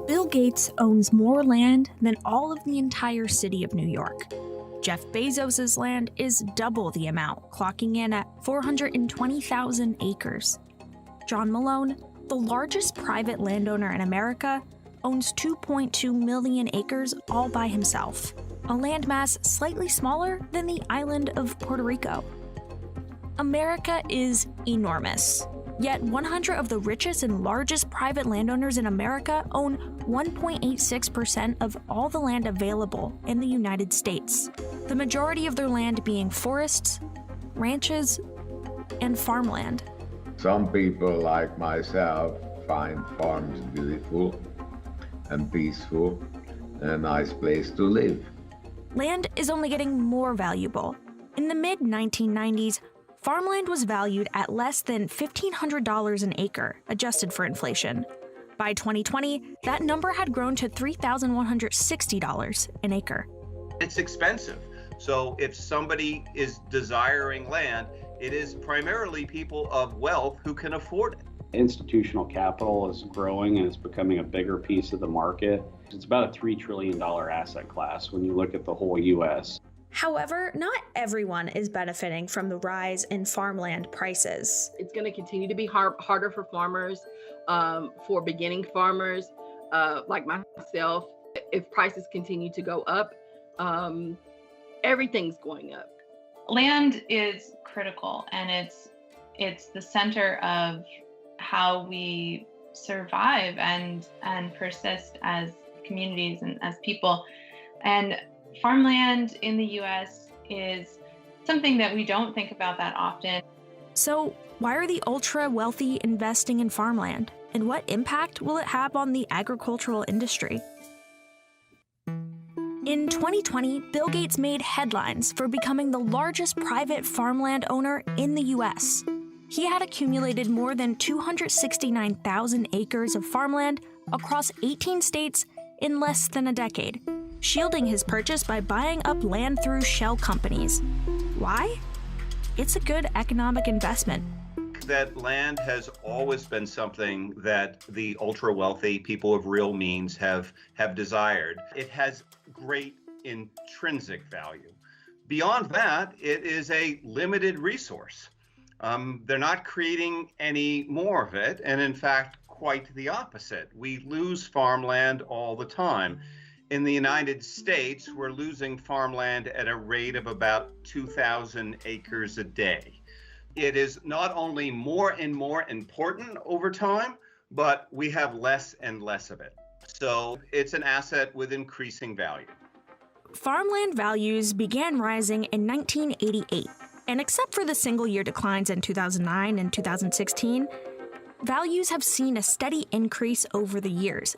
Bill Gates owns more land than all of the entire city of New York. Jeff Bezos' land is double the amount, clocking in at 420,000 acres. John Malone, the largest private landowner in America, owns 2.2 million acres all by himself, a landmass slightly smaller than the island of Puerto Rico. America is enormous, yet 100 of the richest and largest private landowners in America own 1.86% of all the land available in the United States, the majority of their land being forests, ranches, and farmland. Some people like myself find farms beautiful and peaceful and a nice place to live. Land is only getting more valuable. In the mid-1990s, farmland was valued at less than $1,500 an acre, adjusted for inflation. By 2020, that number had grown to $3,160 an acre. It's expensive. So if somebody is desiring land, it is primarily people of wealth who can afford it. Institutional capital is growing and it's becoming a bigger piece of the market. It's about a $3 trillion asset class when you look at the whole U.S. However, not everyone is benefiting from the rise in farmland prices. It's going to continue to be harder for farmers, for beginning farmers like myself. If prices continue to go up, everything's going up. Land is critical, and it's the center of how we survive and persist as communities and as people. And farmland in the U.S. is something that we don't think about that often. So, why are the ultra-wealthy investing in farmland? And what impact will it have on the agricultural industry? In 2020, Bill Gates made headlines for becoming the largest private farmland owner in the U.S. He had accumulated more than 269,000 acres of farmland across 18 states in less than a decade, shielding his purchase by buying up land through shell companies. Why? It's a good economic investment. That land has always been something that the ultra-wealthy people of real means have desired. It has great intrinsic value. Beyond that, it is a limited resource. They're not creating any more of it, and in fact, quite the opposite. We lose farmland all the time. In the United States, we're losing farmland at a rate of about 2,000 acres a day. It is not only more and more important over time, but we have less and less of it. So it's an asset with increasing value. Farmland values began rising in 1988, and except for the single-year declines in 2009 and 2016, values have seen a steady increase over the years.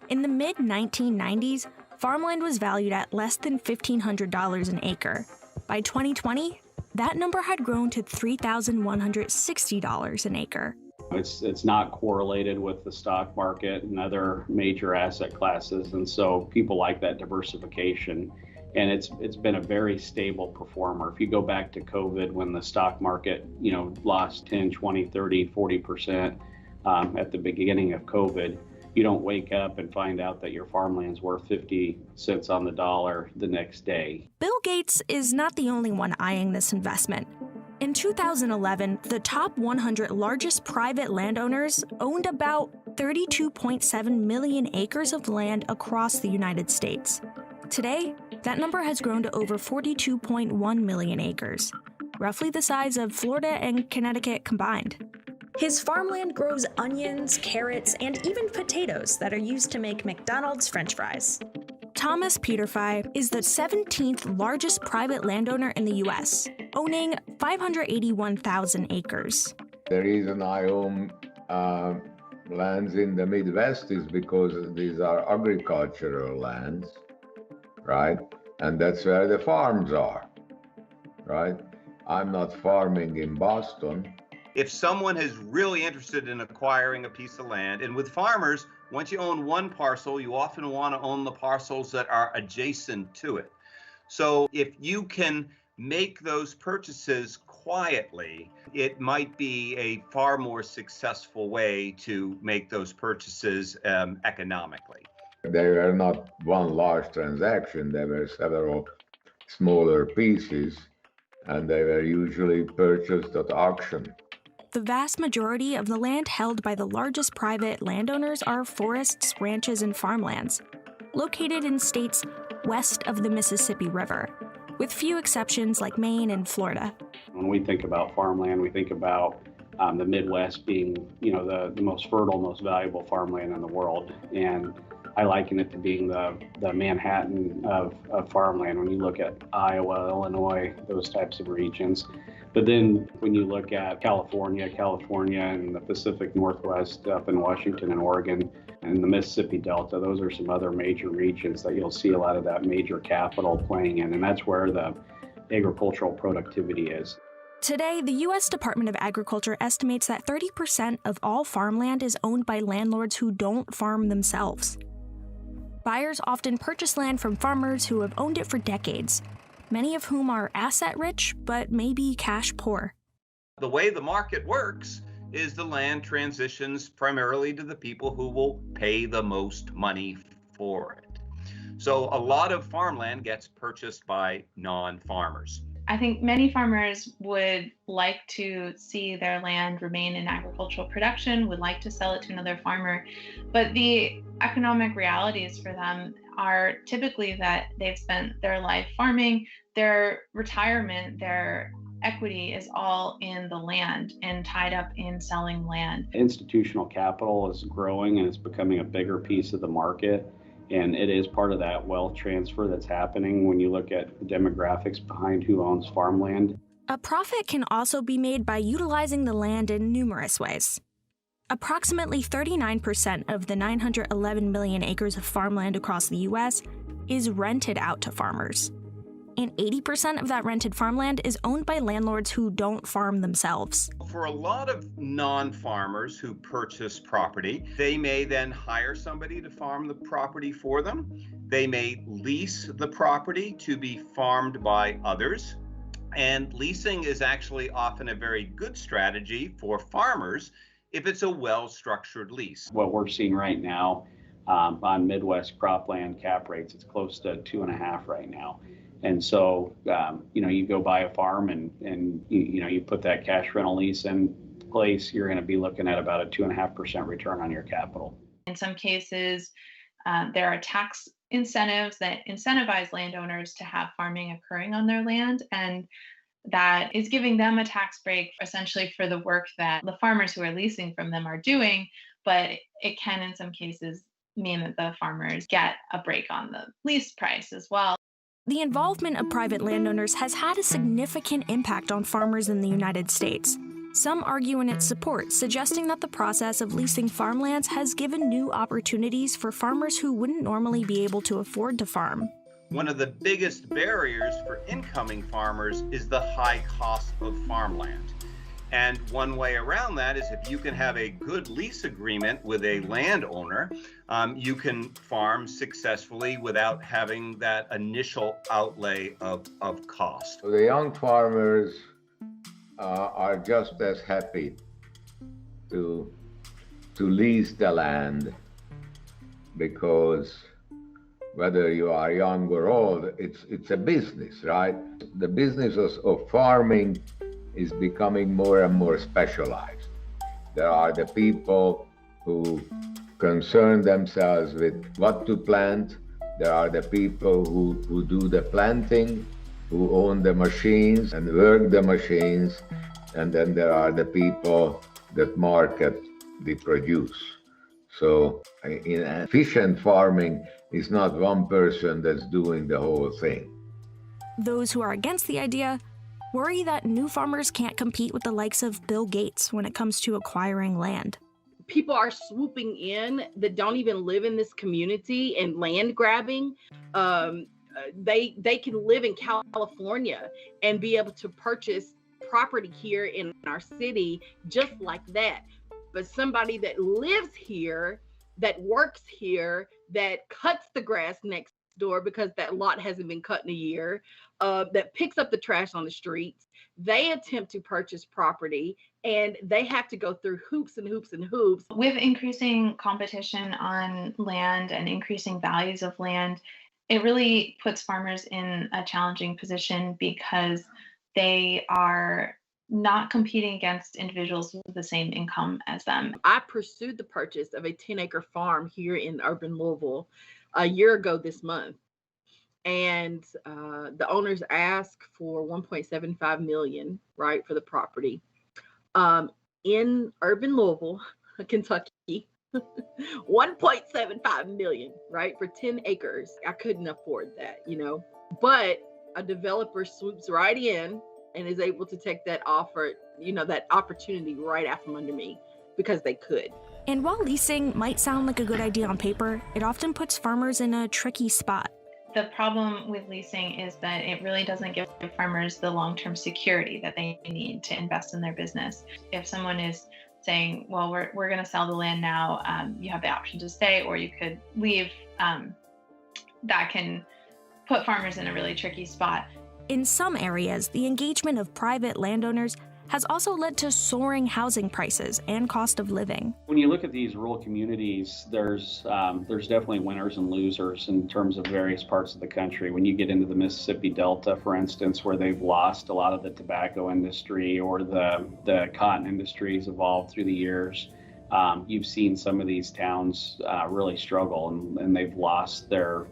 In the mid-1990s, farmland was valued at less than $1,500 an acre. By 2020, that number had grown to $3,160 an acre. It's not correlated with the stock market and other major asset classes, and so people like that diversification. And it's been a very stable performer. If you go back to COVID, when the stock market, lost 10, 20, 30, 40% at the beginning of COVID, you don't wake up and find out that your farmland's worth 50 cents on the dollar the next day. Bill Gates is not the only one eyeing this investment. In 2011, the top 100 largest private landowners owned about 32.7 million acres of land across the United States. Today, that number has grown to over 42.1 million acres, roughly the size of Florida and Connecticut combined. His farmland grows onions, carrots, and even potatoes that are used to make McDonald's French fries. Thomas Peterffy is the 17th largest private landowner in the U.S., owning 581,000 acres. The reason I own lands in the Midwest is because these are agricultural lands, right? And that's where the farms are, right? I'm not farming in Boston. If someone is really interested in acquiring a piece of land, and with farmers, once you own one parcel, you often want to own the parcels that are adjacent to it. So if you can make those purchases quietly, it might be a far more successful way to make those purchases economically. They were not one large transaction, there were several smaller pieces, and they were usually purchased at auction. The vast majority of the land held by the largest private landowners are forests, ranches, and farmlands, located in states west of the Mississippi River, with few exceptions like Maine and Florida. When we think about farmland, we think about the Midwest being, the most fertile, most valuable farmland in the world. And I liken it to being the Manhattan of farmland when you look at Iowa, Illinois, those types of regions. But then when you look at California and the Pacific Northwest up in Washington and Oregon and the Mississippi Delta, those are some other major regions that you'll see a lot of that major capital playing in. And that's where the agricultural productivity is. Today, the U.S. Department of Agriculture estimates that 30% of all farmland is owned by landlords who don't farm themselves. Buyers often purchase land from farmers who have owned it for decades, many of whom are asset-rich but maybe cash-poor. The way the market works is the land transitions primarily to the people who will pay the most money for it. So a lot of farmland gets purchased by non-farmers. I think many farmers would like to see their land remain in agricultural production, would like to sell it to another farmer, but the economic realities for them are typically that they've spent their life farming, their retirement, their equity is all in the land and tied up in selling land. Institutional capital is growing and it's becoming a bigger piece of the market. And it is part of that wealth transfer that's happening when you look at the demographics behind who owns farmland. A profit can also be made by utilizing the land in numerous ways. Approximately 39% of the 911 million acres of farmland across the U.S. is rented out to farmers. And 80% of that rented farmland is owned by landlords who don't farm themselves. For a lot of non-farmers who purchase property, they may then hire somebody to farm the property for them. They may lease the property to be farmed by others. And leasing is actually often a very good strategy for farmers if it's a well-structured lease. What we're seeing right now on Midwest cropland cap rates, it's close to 2.5 right now. And so, you go buy a farm and you put that cash rental lease in place, you're going to be looking at about a 2.5% return on your capital. In some cases, there are tax incentives that incentivize landowners to have farming occurring on their land. And that is giving them a tax break essentially for the work that the farmers who are leasing from them are doing. But it can, in some cases, mean that the farmers get a break on the lease price as well. The involvement of private landowners has had a significant impact on farmers in the United States. Some argue in its support, suggesting that the process of leasing farmlands has given new opportunities for farmers who wouldn't normally be able to afford to farm. One of the biggest barriers for incoming farmers is the high cost of farmland. And one way around that is if you can have a good lease agreement with a landowner, you can farm successfully without having that initial outlay of cost. So the young farmers are just as happy to lease the land, because whether you are young or old, it's a business, right? The business of farming is becoming more and more specialized. There are the people who concern themselves with what to plant. There are the people who do the planting, who own the machines and work the machines. And then there are the people that market the produce. So in efficient farming, it's not one person that's doing the whole thing. Those who are against the idea worry that new farmers can't compete with the likes of Bill Gates when it comes to acquiring land. People are swooping in that don't even live in this community and land grabbing. They can live in California and be able to purchase property here in our city just like that. But somebody that lives here, that works here, that cuts the grass next door because that lot hasn't been cut in a year, that picks up the trash on the streets. They attempt to purchase property and they have to go through hoops and hoops and hoops. With increasing competition on land and increasing values of land, it really puts farmers in a challenging position because they are not competing against individuals with the same income as them. I pursued the purchase of a 10-acre farm here in urban Louisville a year ago this month. And the owners asked for $1.75 million, right, for the property. In urban Louisville, Kentucky, $1.75 million, right, for 10 acres. I couldn't afford that, but a developer swoops right in and is able to take that offer, that opportunity right out from under me because they could. And while leasing might sound like a good idea on paper, it often puts farmers in a tricky spot. The problem with leasing is that it really doesn't give farmers the long-term security that they need to invest in their business. If someone is saying, well, we're going to sell the land now, you have the option to stay or you could leave, that can put farmers in a really tricky spot. In some areas, the engagement of private landowners has also led to soaring housing prices and cost of living. When you look at these rural communities, there's definitely winners and losers in terms of various parts of the country. When you get into the Mississippi Delta, for instance, where they've lost a lot of the tobacco industry or the cotton industries evolved through the years, you've seen some of these towns really struggle and they've lost their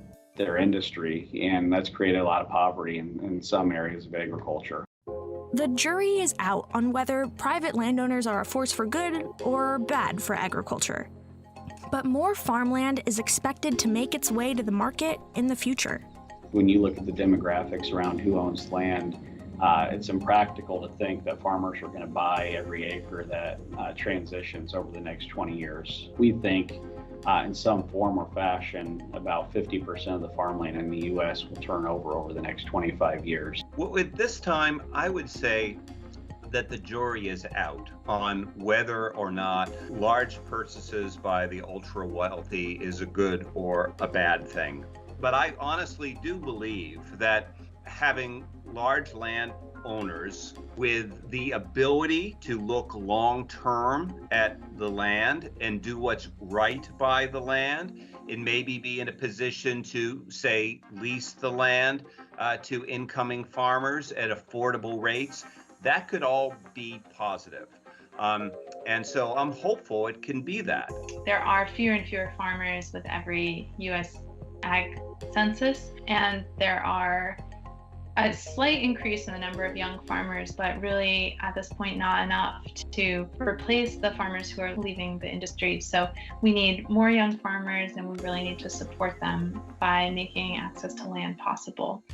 industry, and that's created a lot of poverty in some areas of agriculture. The jury is out on whether private landowners are a force for good or bad for agriculture. But more farmland is expected to make its way to the market in the future. When you look at the demographics around who owns land, it's impractical to think that farmers are going to buy every acre that transitions over the next 20 years. We think in some form or fashion, about 50% of the farmland in the U.S. will turn over the next 25 years. Well, at this time, I would say that the jury is out on whether or not large purchases by the ultra wealthy is a good or a bad thing. But I honestly do believe that having large land owners with the ability to look long term at the land and do what's right by the land and maybe be in a position to, say, lease the land to incoming farmers at affordable rates, that could all be positive. And so I'm hopeful it can be that. There are fewer and fewer farmers with every U.S. ag census, and there are a slight increase in the number of young farmers, but really at this point not enough to replace the farmers who are leaving the industry. So we need more young farmers and we really need to support them by making access to land possible.